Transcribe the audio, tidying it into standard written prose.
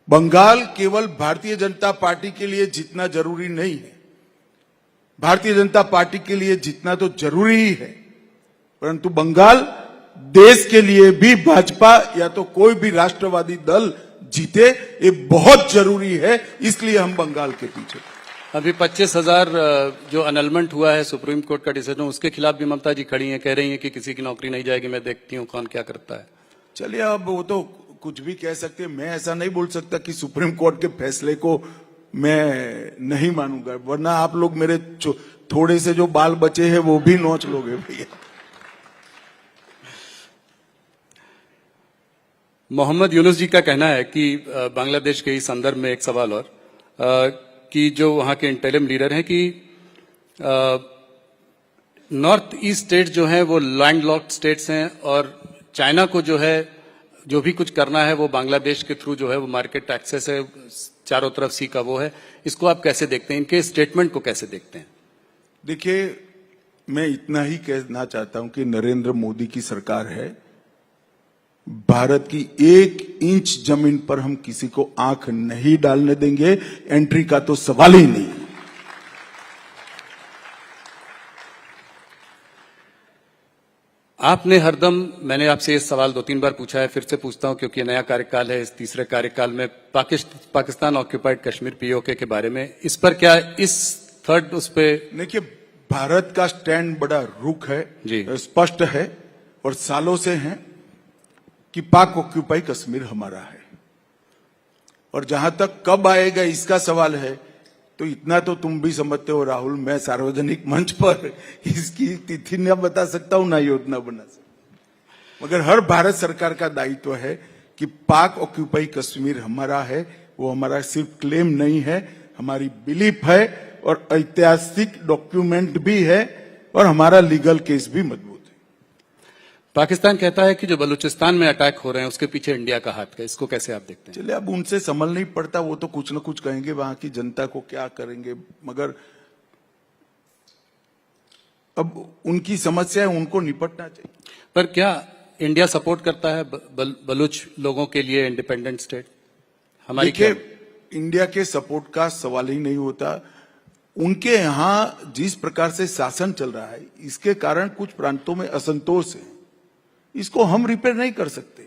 बंगाल केवल भारतीय जनता पार्टी के लिए जीतना जरूरी नहीं है। भारतीय जनता पार्टी के लिए जीतना तो जरूरी ही है, परंतु बंगाल देश के लिए भी भाजपा या तो कोई भी राष्ट्रवादी दल जीते ये बहुत जरूरी है, इसलिए हम बंगाल के पीछे। अभी 25,000 जो अनलमेंट हुआ है सुप्रीम कोर्ट का डिसीजन, उसके खिलाफ भी ममता जी खड़ी हैं, कह रही हैं कि किसी की नौकरी नहीं जाएगी, मैं देखती हूं कौन क्या करता है। चलिए, अब वो तो कुछ भी कह सकते हैं, मैं ऐसा नहीं बोल सकता कि सुप्रीम कोर्ट के फैसले को मैं नहीं मानूंगा, वरना आप लोग मेरे थोड़े से जो बाल बचे हैं वो भी नोच लोगे भैया। मोहम्मद यूनुस जी का कहना है कि बांग्लादेश के इस संदर्भ में एक सवाल और कि जो वहां के इंटरिम लीडर हैं कि नॉर्थ ईस्ट स्टेट जो है वो लैंडलॉक्ड स्टेट्स हैं और चाइना को जो है जो भी कुछ करना है वो बांग्लादेश के थ्रू जो है वो मार्केट एक्सेस है, चारों तरफ सी का वो है। इसको आप कैसे देखते हैं, इनके स्टेटमेंट को कैसे देखते हैं? देखिए, मैं इतना ही कहना चाहता हूं कि नरेंद्र मोदी की सरकार है, भारत की 1 इंच जमीन पर हम किसी को आंख नहीं डालने देंगे, एंट्री का तो सवाल ही नहीं। आपने हरदम, मैंने आपसे ये सवाल 2-3 बार पूछा है, फिर से पूछता हूं क्योंकि नया कार्यकाल है, इस तीसरे कार्यकाल में पाकिस्तान ऑक्यूपाइड कश्मीर पीओके के बारे में, इस पर क्या इस थर्ड उस पे? देखिए, भारत का स्टैंड बड़ा रुख है, स्पष्ट है और सालों से है कि पाक ऑक्यूपाई कश्मीर हमारा है। और जहां तक कब आएगा इसका सवाल है, तो इतना तो तुम भी समझते हो राहुल, मैं सार्वजनिक मंच पर इसकी तिथि न बता सकता हूं, ना योजना बना सकता, मगर हर भारत सरकार का दायित्व है कि पाक ऑक्यूपाई कश्मीर हमारा है। वो हमारा सिर्फ क्लेम नहीं है, हमारी बिलीफ है और ऐतिहासिक डॉक्यूमेंट भी है और हमारा लीगल केस भी मजबूत है। पाकिस्तान कहता है कि जो बलूचिस्तान में अटैक हो रहे हैं उसके पीछे इंडिया का हाथ है, इसको कैसे आप देखते हैं? चलिए, अब उनसे समझ नहीं पड़ता, वो तो कुछ न कुछ कहेंगे, वहां की जनता को क्या करेंगे, मगर अब उनकी समस्या है, उनको निपटना चाहिए। पर क्या इंडिया सपोर्ट करता है बलूच लोगों के लिए इंडिपेंडेंट स्टेट? हमारी क्या? इंडिया के सपोर्ट का सवाल ही नहीं होता। उनके यहां जिस प्रकार से शासन चल रहा है, इसके कारण कुछ प्रांतों में असंतोष है, इसको हम रिपेयर नहीं कर सकते।